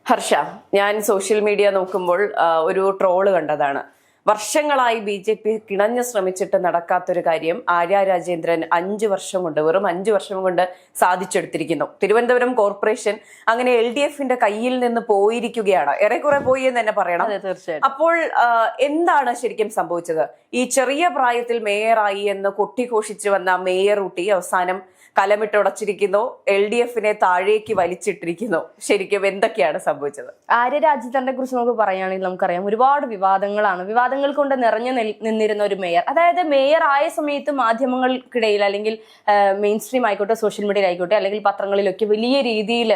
ഹർഷ, ഞാൻ social media നോക്കുമ്പോൾ ഒരു ട്രോള് കണ്ടതാണ്. വർഷങ്ങളായി BJP കിണഞ്ഞു ശ്രമിച്ചിട്ട് നടക്കാത്തൊരു കാര്യം ആര്യ രാജേന്ദ്രൻ 5 വർഷം കൊണ്ട്, വെറും 5 വർഷം കൊണ്ട് സാധിച്ചെടുത്തിരിക്കുന്നു. തിരുവനന്തപുരം കോർപ്പറേഷൻ അങ്ങനെ LDFന്റെ കയ്യിൽ നിന്ന് പോയിരിക്കുകയാണ്. ഏറെക്കുറെ പോയി എന്ന് തന്നെ പറയണം. അപ്പോൾ എന്താണ് ശരിക്കും സംഭവിച്ചത്? ഈ ചെറിയ പ്രായത്തിൽ മേയറായി എന്ന് കൊട്ടിഘോഷിച്ചു വന്ന മേയർ ഊട്ടി അവസാനം കലമിട്ടുടച്ചിരിക്കുന്നു, LDFനെ താഴേക്ക് വലിച്ചിട്ടിരിക്കുന്നു. ശരിക്കും എന്തൊക്കെയാണ് സംഭവിച്ചത്? ആര്യ രാജേന്ദ്രനെ കുറിച്ച് നമുക്ക് പറയുകയാണെങ്കിൽ നമുക്കറിയാം, ഒരുപാട് വിവാദങ്ങൾ കൊണ്ട് നിറഞ്ഞു നിന്നിരുന്ന ഒരു മേയർ. അതായത് മേയർ ആയ സമയത്ത് മാധ്യമങ്ങൾക്കിടയിൽ അല്ലെങ്കിൽ മെയിൻ സ്ട്രീം ആയിക്കോട്ടെ, സോഷ്യൽ മീഡിയയിൽ ആയിക്കോട്ടെ, അല്ലെങ്കിൽ പത്രങ്ങളിലൊക്കെ വലിയ രീതിയിൽ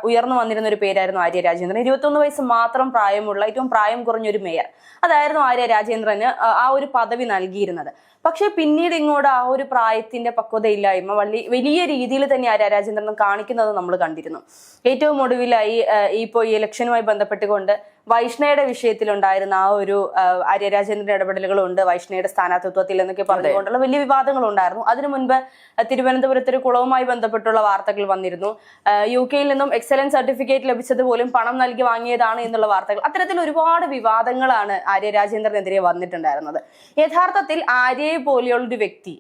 ഉയർന്നു വന്നിരുന്ന ഒരു പേരായിരുന്നു ആര്യ രാജേന്ദ്രൻ. 21 വയസ്സ് മാത്രം പ്രായമുള്ള ഏറ്റവും പ്രായം കുറഞ്ഞൊരു മേയർ, അതായിരുന്നു ആര്യ രാജേന്ദ്രന് ആ ഒരു പദവി നൽകിയിരുന്നത്. പക്ഷെ പിന്നീട് ഇങ്ങോട്ട് ആ ഒരു പ്രായത്തിന്റെ പക്വതയില്ലായ്മ വലിയ രീതിയിൽ തന്നെ ആര്യ രാജേന്ദ്രൻ കാണിക്കുന്നത് നമ്മൾ കണ്ടിരുന്നു. ഏറ്റവും ഒടുവിലായി ഇപ്പോൾ ഈ ഇലക്ഷനുമായി ബന്ധപ്പെട്ടുകൊണ്ട് വൈഷ്ണയുടെ വിഷയത്തിലുണ്ടായിരുന്ന ആ ഒരു ആര്യ രാജേന്ദ്രന്റെ ഇടപെടലുകളുണ്ട്, വൈഷ്ണയുടെ സ്ഥാനാർത്ഥിത്വത്തിൽ എന്നൊക്കെ പറഞ്ഞുകൊണ്ടുള്ള വലിയ വിവാദങ്ങൾ ഉണ്ടായിരുന്നു. അതിനു മുൻപ് തിരുവനന്തപുരത്ത് ഒരു കുളവുമായി ബന്ധപ്പെട്ടുള്ള വാർത്തകൾ വന്നിരുന്നു. UK നിന്നും എക്സലൻസ് സർട്ടിഫിക്കറ്റ് ലഭിച്ചത് പോലും പണം നൽകി വാങ്ങിയതാണ് എന്നുള്ള വാർത്തകൾ. അത്തരത്തിൽ ഒരുപാട് വിവാദങ്ങളാണ് ആര്യ രാജേന്ദ്രനെതിരെ വന്നിട്ടുണ്ടായിരുന്നത്. യഥാർത്ഥത്തിൽ ആര്യയെ പോലെയുള്ള ഒരു വ്യക്തി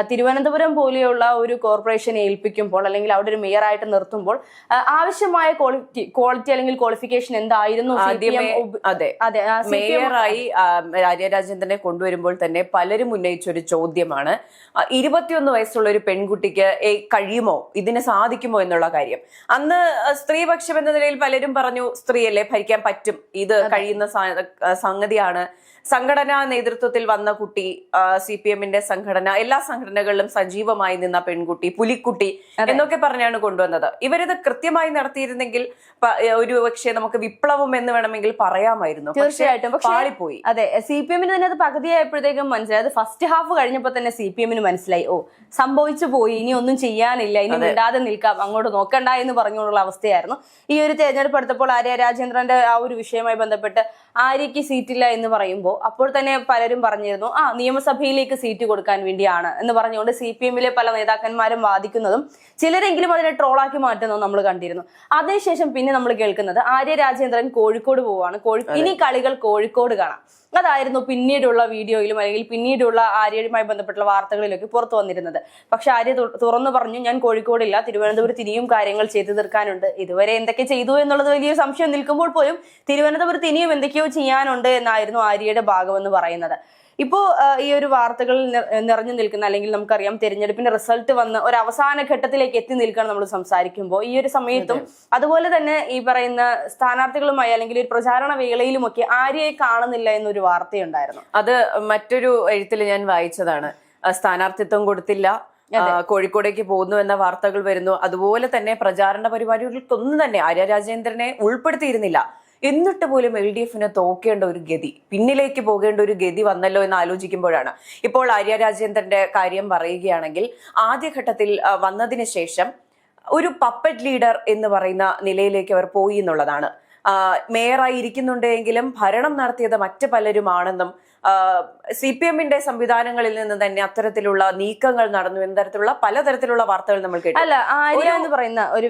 തിരുവനന്തപുരം പോലെയുള്ള ഒരു കോർപ്പറേഷനെ ഏൽപ്പിക്കുമ്പോൾ അല്ലെങ്കിൽ അവിടെ ഒരു മേയറായിട്ട് നിർത്തുമ്പോൾ ആവശ്യമായ ക്വാളിറ്റി അല്ലെങ്കിൽ ക്വാളിഫിക്കേഷൻ എന്തായിരുന്നു? മേയറായി ആര്യ രാജേന്ദ്രനെ കൊണ്ടുവരുമ്പോൾ തന്നെ പലരും ഉന്നയിച്ച ഒരു ചോദ്യമാണ്, 21 വയസ്സുള്ള ഒരു പെൺകുട്ടിക്ക് കഴിയുമോ, ഇതിന് സാധിക്കുമോ എന്നുള്ള കാര്യം. അന്ന് സ്ത്രീപക്ഷം എന്ന നിലയിൽ പലരും പറഞ്ഞു, സ്ത്രീയല്ലേ, ഭരിക്കാൻ പറ്റും, ഇത് കഴിയുന്ന സംഗതിയാണ്. സംഘടനാ നേതൃത്വത്തിൽ വന്ന കുട്ടി, CPMന്റെ സംഘടന, എല്ലാ സംഘടനകളിലും സജീവമായി നിന്ന പെൺകുട്ടി, പുലിക്കുട്ടി എന്നൊക്കെ പറഞ്ഞാണ് കൊണ്ടുവന്നത്. ഇവരിത് കൃത്യമായി നടത്തിയിരുന്നെങ്കിൽ ഒരു പക്ഷേ നമുക്ക് വിപ്ലവം എന്ന് വേണമെങ്കിൽ പറയാമായിരുന്നു. തീർച്ചയായിട്ടും പാളിപ്പോയി. അതെ, CPMന് തന്നെ അത് പകുതിയായപ്പോഴത്തേക്കും മനസ്സിലായി. അത് ഫസ്റ്റ് ഹാഫ് കഴിഞ്ഞപ്പോൾ തന്നെ CPMന് മനസ്സിലായി, ഓ സംഭവിച്ചു പോയി, ഇനി ഒന്നും ചെയ്യാനില്ല, ഇനി മിണ്ടാതെ നിൽക്കാം, അങ്ങോട്ട് നോക്കണ്ട എന്ന് പറഞ്ഞുകൊണ്ടുള്ള അവസ്ഥയായിരുന്നു. ഈ ഒരു തെരഞ്ഞെടുപ്പ് എടുത്തപ്പോൾ ആര്യ രാജേന്ദ്രന്റെ ആ ഒരു വിഷയവുമായി ബന്ധപ്പെട്ട് ആര്യയ്ക്ക് സീറ്റില്ല എന്ന് പറയുമ്പോൾ അപ്പോൾ തന്നെ പലരും പറഞ്ഞിരുന്നു, നിയമസഭയിലേക്ക് സീറ്റ് കൊടുക്കാൻ വേണ്ടിയാണ് എന്ന് പറഞ്ഞുകൊണ്ട് CPMലെ പല നേതാക്കന്മാരും വാദിക്കുന്നതും ചിലരെങ്കിലും അതിനെ ട്രോളാക്കി മാറ്റുന്നതും നമ്മൾ കണ്ടിരുന്നു. അതിനുശേഷം പിന്നെ നമ്മൾ കേൾക്കുന്നത് ആര്യ രാജേന്ദ്രൻ കോഴിക്കോട് പോവാണ്, ഇനി കളികൾ കോഴിക്കോട് കാണാം. അതായിരുന്നു പിന്നീടുള്ള വീഡിയോയിലും അല്ലെങ്കിൽ പിന്നീടുള്ള ആര്യയുമായി ബന്ധപ്പെട്ടുള്ള വാർത്തകളിലൊക്കെ പുറത്തു വന്നിരുന്നത്. പക്ഷെ ആര്യ തുറന്നു പറഞ്ഞു, ഞാൻ കോഴിക്കോടില്ല, തിരുവനന്തപുരത്ത് ഇനിയും കാര്യങ്ങൾ ചെയ്തു തീർക്കാനുണ്ട്. ഇതുവരെ എന്തൊക്കെ ചെയ്തു എന്നുള്ളത് വലിയൊരു സംശയം നിൽക്കുമ്പോൾ പോലും തിരുവനന്തപുരത്ത് ഇനിയും എന്തൊക്കെയോ ചെയ്യാനുണ്ട് എന്നായിരുന്നു ആര്യയുടെ ഭാഗമെന്ന് പറയുന്നത്. ഇപ്പോ ഈ ഒരു വാർത്തകൾ നിറഞ്ഞു നിൽക്കുന്ന, അല്ലെങ്കിൽ നമുക്കറിയാം തെരഞ്ഞെടുപ്പിന്റെ റിസൾട്ട് വന്ന് ഒരു അവസാന ഘട്ടത്തിലേക്ക് എത്തി നിൽക്കണം നമ്മൾ സംസാരിക്കുമ്പോൾ. ഈ ഒരു സമയത്തും അതുപോലെ തന്നെ ഈ പറയുന്ന സ്ഥാനാർത്ഥികളുമായി അല്ലെങ്കിൽ ഒരു പ്രചാരണ വേളയിലുമൊക്കെ ആര്യയെ കാണുന്നില്ല എന്നൊരു വാർത്തയുണ്ടായിരുന്നു. അത് മറ്റൊരു എഴുത്തിൽ ഞാൻ വായിച്ചതാണ്. സ്ഥാനാർത്ഥിത്വം കൊടുത്തില്ല, കോഴിക്കോടേക്ക് പോകുന്നു എന്ന വാർത്തകൾ വരുന്നു. അതുപോലെ തന്നെ പ്രചാരണ പരിപാടികൾക്കൊന്നും തന്നെ ആര്യ രാജേന്ദ്രനെ ഉൾപ്പെടുത്തിയിരുന്നില്ല. എന്നിട്ട് പോലും LDFന് തോക്കേണ്ട ഒരു ഗതി, പിന്നിലേക്ക് പോകേണ്ട ഒരു ഗതി വന്നല്ലോ എന്ന് ആലോചിക്കുമ്പോഴാണ് ഇപ്പോൾ ആര്യ രാജേന്ദ്രന്റെ കാര്യം പറയുകയാണെങ്കിൽ, ആദ്യഘട്ടത്തിൽ വന്നതിന് ശേഷം ഒരു പപ്പറ്റ് ലീഡർ എന്ന് പറയുന്ന നിലയിലേക്ക് അവർ പോയി എന്നുള്ളതാണ്. മേയറായി ഇരിക്കുന്നുണ്ടെങ്കിലും ഭരണം നടത്തിയത് മറ്റു പലരുമാണെന്നും CPMന്റെ സംവിധാനങ്ങളിൽ നിന്ന് തന്നെ അത്തരത്തിലുള്ള നീക്കങ്ങൾ നടന്നു എന്ന തരത്തിലുള്ള പലതരത്തിലുള്ള വാർത്തകൾ നമ്മൾ കേട്ടു.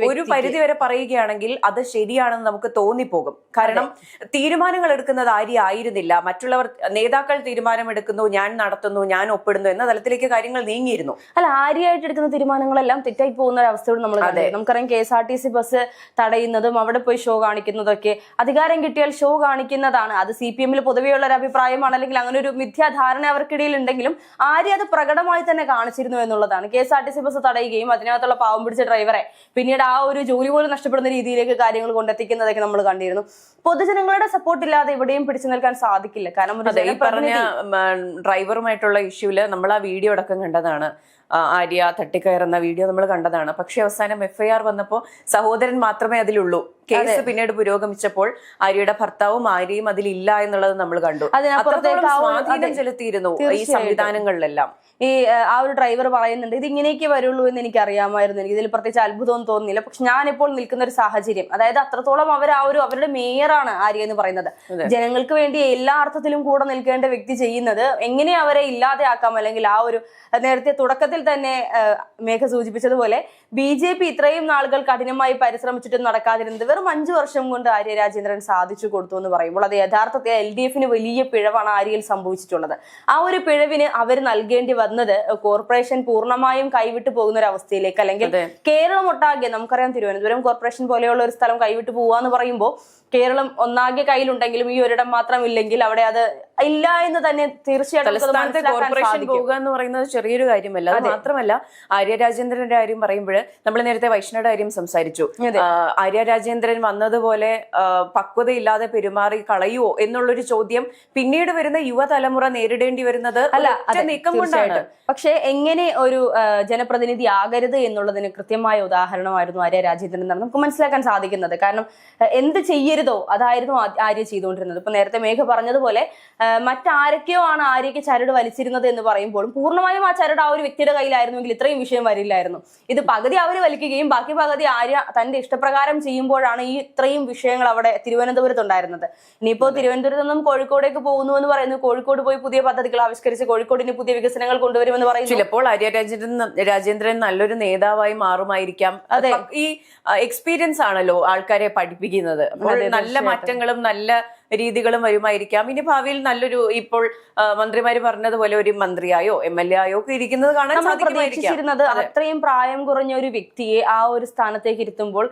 ഒരു പരിധി വരെ പറയുകയാണെങ്കിൽ അത് ശരിയാണെന്ന് നമുക്ക് തോന്നിപ്പോകും. കാരണം തീരുമാനങ്ങൾ എടുക്കുന്നത് ആര്യ ആയിരുന്നില്ല, മറ്റുള്ളവർ നേതാക്കൾ തീരുമാനമെടുക്കുന്നു, ഞാൻ നടത്തുന്നു, ഞാൻ ഒപ്പിടുന്നു എന്ന തലത്തിലേക്ക് കാര്യങ്ങൾ നീങ്ങിയിരുന്നു. ആര്യയായിട്ട് എടുക്കുന്ന തീരുമാനങ്ങളെല്ലാം തെറ്റായി പോകുന്ന ഒരു അവസ്ഥയോട് നമുക്കറിയാം. KSRTC ബസ് തടയുന്നതും അവിടെ പോയി ഷോ കാണിക്കുന്നതൊക്കെ അധികാരം കിട്ടിയാൽ ഷോ കാണിക്കുന്നതാണ്. അത് CPMൽ പൊതുവെയുള്ള ഒരു അഭിപ്രായമാണ്, അല്ലെങ്കിൽ അങ്ങനെ ഒരു മിഥ്യാധാരണ അവർക്കിടയിൽ ഉണ്ടെങ്കിലും ആര്യ അത് പ്രകടമായി തന്നെ കാണിച്ചിരുന്നു എന്നുള്ളതാണ്. KSRTC ബസ് തടയുകയും അതിനകത്തുള്ള പാവം പിടിച്ച ഡ്രൈവറെ പിന്നീട് ആ ഒരു ജോലി പോലും നഷ്ടപ്പെടുന്ന രീതിയിലേക്ക് കാര്യങ്ങൾ കൊണ്ടെത്തിക്കുന്നതൊക്കെ നമ്മൾ കണ്ടിരുന്നു. പൊതുജനങ്ങളുടെ സപ്പോർട്ട് ഇല്ലാതെ എവിടെയും പിടിച്ചു നിൽക്കാൻ സാധിക്കില്ല. കാരണം പറഞ്ഞ ഡ്രൈവറുമായിട്ടുള്ള ഇഷ്യൂല് നമ്മൾ ആ വീഡിയോ അടക്കം കണ്ടതാണ്. ആര്യ തട്ടിക്കയറുന്ന വീഡിയോ നമ്മൾ കണ്ടതാണ്. പക്ഷെ അവസാനം FIR വന്നപ്പോൾ സഹോദരൻ മാത്രമേ അതിലുള്ളൂ. കേസ് പിന്നീട് പുരോഗമിച്ചപ്പോൾ ആര്യയുടെ ഭർത്താവും ആര്യയും അതിലില്ല എന്നുള്ളത് നമ്മൾ കണ്ടു. അത്രത്തോളം സ്വാധീനം ചെലുത്തിയിരുന്നു ഈ സംവിധാനങ്ങളിലെല്ലാം. ആ ഒരു ഡ്രൈവർ പറയുന്നുണ്ട്, ഇത് ഇങ്ങനെയൊക്കെ വരുള്ളൂ എന്ന് എനിക്ക് അറിയാമായിരുന്നു, എനിക്ക് ഇതിൽ പ്രത്യേകിച്ച് അത്ഭുതമൊന്നും തോന്നുന്നില്ല. പക്ഷെ ഞാനിപ്പോൾ നിൽക്കുന്ന ഒരു സാഹചര്യം, അതായത് അത്രത്തോളം അവരുടെ മേയറാണ് ആര്യ എന്ന് പറയുന്നത്. ജനങ്ങൾക്ക് വേണ്ടി എല്ലാ അർത്ഥത്തിലും കൂടെ നിൽക്കേണ്ട വ്യക്തി ചെയ്യുന്നത് എങ്ങനെ അവരെ ഇല്ലാതെയാക്കാം, അല്ലെങ്കിൽ ആ ഒരു നേരത്തെ തുടക്കത്തിൽ തുടക്കത്തിൽ തന്നെ മേഘ സൂചിപ്പിച്ചതുപോലെ BJP ഇത്രയും നാളുകൾ കഠിനമായി പരിശ്രമിച്ചിട്ടും നടക്കാതിരുന്നത് വെറും 5 വർഷം കൊണ്ട് ആര്യ രാജേന്ദ്രൻ സാധിച്ചു കൊടുത്തു എന്ന് പറയുമ്പോൾ അത് യഥാർത്ഥത്തിൽ LDFന് വലിയ പിഴവാണ് ആര്യയിൽ സംഭവിച്ചിട്ടുള്ളത്. ആ ഒരു പിഴവിന് അവർ നൽകേണ്ടി വന്നത് കോർപ്പറേഷൻ പൂർണ്ണമായും കൈവിട്ടു പോകുന്ന ഒരു അവസ്ഥയിലേക്ക്, അല്ലെങ്കിൽ കേരളം ഒട്ടാകെ, നമുക്കറിയാം തിരുവനന്തപുരം കോർപ്പറേഷൻ പോലെയുള്ള ഒരു സ്ഥലം കൈവിട്ടു പോവാന്ന് പറയുമ്പോൾ കേരളം ഒന്നാകെ കയ്യിലുണ്ടെങ്കിലും ഈ ഒരിടം മാത്രം ഇല്ലെങ്കിൽ അവിടെ അത് ഇല്ല എന്ന് തന്നെ തീർച്ചയായിട്ടും കോർപ്പറേഷൻ പോവുക എന്ന് പറയുന്നത് ചെറിയൊരു കാര്യമല്ല. അത് മാത്രമല്ല, ആര്യ രാജേന്ദ്രന്റെ കാര്യം പറയുമ്പോൾ നമ്മൾ നേരത്തെ വൈഷ്ണവയുടെ കാര്യം സംസാരിച്ചു. ആര്യ രാജേന്ദ്രൻ വന്നതുപോലെ പക്വതയില്ലാതെ പെരുമാറി കളയുവോ എന്നുള്ളൊരു ചോദ്യം പിന്നീട് വരുന്ന യുവതലമുറ നേരിടേണ്ടി വരുന്നത് നീക്കം കൊണ്ടാണ്. പക്ഷെ എങ്ങനെ ഒരു ജനപ്രതിനിധി ആകരുത് എന്നുള്ളതിന് കൃത്യമായ ഉദാഹരണമായിരുന്നു ആര്യ രാജേന്ദ്രൻ എന്നാണ് നമുക്ക് മനസ്സിലാക്കാൻ സാധിക്കുന്നത്. കാരണം എന്ത് ചെയ്യരുതോ അതായിരുന്നു ആര്യ ചെയ്തുകൊണ്ടിരുന്നത്. ഇപ്പൊ നേരത്തെ മേഘ പറഞ്ഞതുപോലെ മറ്റാരൊക്കെയോ ആണ് ആര്യയ്ക്ക് ചരട് വലിച്ചിരുന്നത് എന്ന് പറയുമ്പോഴും പൂർണ്ണമായും ആ ചരട് ആ ഒരു വ്യക്തിയുടെ കയ്യിലായിരുന്നെങ്കിൽ ഇത്രയും വിഷയം വരില്ലായിരുന്നു. ഇത് പകുതി അവർ വലിക്കുകയും ബാക്കി പകുതി ആര്യ തന്റെ ഇഷ്ടപ്രകാരം ചെയ്യുമ്പോഴാണ് ഈ ഇത്രയും വിഷയങ്ങൾ അവിടെ തിരുവനന്തപുരത്ത് ഉണ്ടായിരുന്നത്. ഇനിയിപ്പോ തിരുവനന്തപുരത്ത് നിന്നും കോഴിക്കോടേക്ക് പോകുന്നു എന്ന് പറയുന്നു. കോഴിക്കോട് പോയി പുതിയ പദ്ധതികൾ ആവിഷ്കരിച്ച് കോഴിക്കോടിന് പുതിയ വികസനങ്ങൾ കൊണ്ടുവരുമെന്ന് പറയുന്നു. ചിലപ്പോൾ ആര്യ രാജേന്ദ്രൻ നല്ലൊരു നേതാവായി മാറുമായിരിക്കാം. ഈ എക്സ്പീരിയൻസ് ആണല്ലോ ആൾക്കാരെ പഠിപ്പിക്കുന്നത്. അപ്പോൾ നല്ല മാറ്റങ്ങളും നല്ല രീതികളും വരുമായിരിക്കാം. ഇനി ഭാവിയിൽ നല്ലൊരു, ഇപ്പോൾ മന്ത്രിമാര് പറഞ്ഞതുപോലെ ഒരു മന്ത്രിയായോ MLA ആയോ ഒക്കെ ഇരിക്കുന്നത് കാണാൻ സാധിക്കുമായിരിക്കും. അത്രയും പ്രായം കുറഞ്ഞ ഒരു വ്യക്തിയെ ആ ഒരു സ്ഥാനത്തേക്ക് ഇരുത്തുമ്പോൾ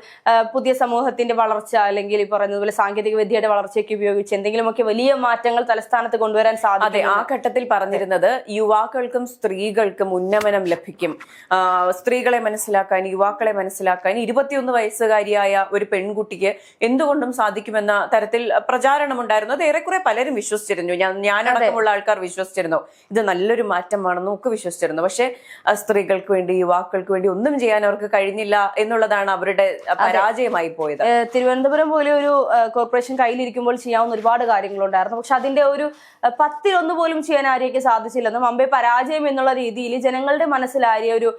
പുതിയ സമൂഹത്തിന്റെ വളർച്ച, അല്ലെങ്കിൽ ഈ പറയുന്നതുപോലെ സാങ്കേതിക വിദ്യയുടെ വളർച്ചയ്ക്ക് ഉപയോഗിച്ച് എന്തെങ്കിലുമൊക്കെ വലിയ മാറ്റങ്ങൾ തലസ്ഥാനത്ത് കൊണ്ടുവരാൻ സാധിക്കും. ആ ഘട്ടത്തിൽ പറഞ്ഞിരുന്നത് യുവാക്കൾക്കും സ്ത്രീകൾക്കും ഉന്നമനം ലഭിക്കും, സ്ത്രീകളെ മനസ്സിലാക്കാൻ, യുവാക്കളെ മനസ്സിലാക്കാൻ 21 വയസ്സുകാരിയായ ഒരു പെൺകുട്ടിക്ക് എന്തുകൊണ്ടും സാധിക്കുമെന്ന തരത്തിൽ പ്രചാരണം ഉണ്ടായിരുന്നു. അത് ഏറെക്കുറെ പലരും വിശ്വസിച്ചിരുന്നു. ഞാനടക്കമുള്ള ആൾക്കാർ വിശ്വസിച്ചിരുന്നു ഇത് നല്ലൊരു മാറ്റമാണെന്ന് ഒക്കെ വിശ്വസിച്ചിരുന്നു. പക്ഷെ സ്ത്രീകൾക്ക് വേണ്ടി, യുവാക്കൾക്ക് വേണ്ടി ഒന്നും ചെയ്യാൻ അവർക്ക് കഴിഞ്ഞില്ല എന്നുള്ളതാണ് അവരുടെ പരാജയമായി പോയത്. തിരുവനന്തപുരം പോലെ ഒരു കോർപ്പറേഷൻ കയ്യിലിരിക്കുമ്പോൾ ചെയ്യാവുന്ന ഒരുപാട് കാര്യങ്ങളുണ്ടായിരുന്നു. പക്ഷെ അതിന്റെ ഒരു 10-1 പോലും ചെയ്യാൻ ആര്യയ്ക്ക് സാധിച്ചില്ലെന്നും അമ്പേ പരാജയം എന്നുള്ള രീതിയിൽ ജനങ്ങളുടെ മനസ്സിൽ ആര്യ ഒരു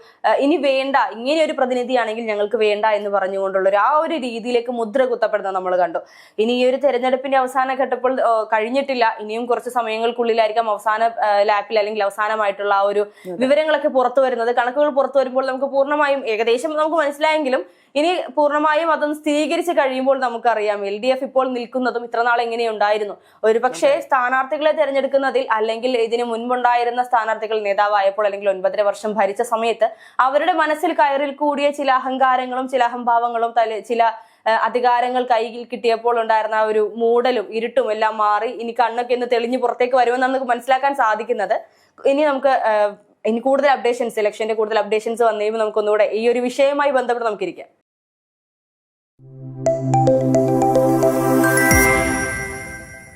ഇനി വേണ്ട, ഇങ്ങനെ ഒരു പ്രതിനിധിയാണെങ്കിൽ ഞങ്ങൾക്ക് വേണ്ട എന്ന് പറഞ്ഞുകൊണ്ടുള്ള ആ ഒരു രീതിയിലേക്ക് മുദ്ര കുത്തപ്പെടുന്നത് നമ്മൾ കണ്ടു. ഇനി ഈ ഒരു തെരഞ്ഞെടുപ്പിന്റെ അവസാന ഘട്ടപ്പോൾ കഴിഞ്ഞിട്ടില്ല, ഇനിയും കുറച്ച് സമയങ്ങൾക്കുള്ളിലായിരിക്കാം അവസാന ലാപ്പിൽ അല്ലെങ്കിൽ അവസാനമായിട്ടുള്ള ആ ഒരു വിവരങ്ങളൊക്കെ പുറത്തു വരുന്നത്. കണക്കുകൾ പുറത്തു വരുമ്പോൾ നമുക്ക് പൂർണ്ണമായും ഏകദേശം നമുക്ക് മനസ്സിലായെങ്കിലും ഇനി പൂർണ്ണമായും അതൊന്ന് സ്ഥിരീകരിച്ച് കഴിയുമ്പോൾ നമുക്കറിയാം LDF ഇപ്പോൾ നിൽക്കുന്നതും ഇത്രനാൾ എങ്ങനെയുണ്ടായിരുന്നു. ഒരുപക്ഷെ സ്ഥാനാർത്ഥികളെ തെരഞ്ഞെടുക്കുന്നതിൽ, അല്ലെങ്കിൽ ഇതിന് മുൻപുണ്ടായിരുന്ന സ്ഥാനാർത്ഥികൾ നേതാവായപ്പോൾ അല്ലെങ്കിൽ 9.5 വർഷം ഭരിച്ച സമയത്ത് അവരുടെ മനസ്സിൽ കയറിൽ കൂടിയ ചില അഹങ്കാരങ്ങളും ചില അഹംഭാവങ്ങളും ചില അധികാരങ്ങൾ കയ്യിൽ കിട്ടിയപ്പോൾ ഉണ്ടായിരുന്ന ഒരു മൂടലും ഇരുട്ടും എല്ലാം മാറി ഇനി കണ്ണൊക്കെ ഒന്ന് തെളിഞ്ഞു പുറത്തേക്ക് വരുമെന്ന് നമുക്ക് മനസ്സിലാക്കാൻ സാധിക്കുന്നത്. ഇനി കൂടുതൽ അപ്ഡേഷൻസ്, ഇലക്ഷന്റെ കൂടുതൽ അപ്ഡേഷൻസ് വന്നു കഴിയുമ്പോൾ നമുക്കൊന്നുകൂടെ ഈ ഒരു വിഷയവുമായി ബന്ധപ്പെട്ട് നമുക്കിരിക്കാം.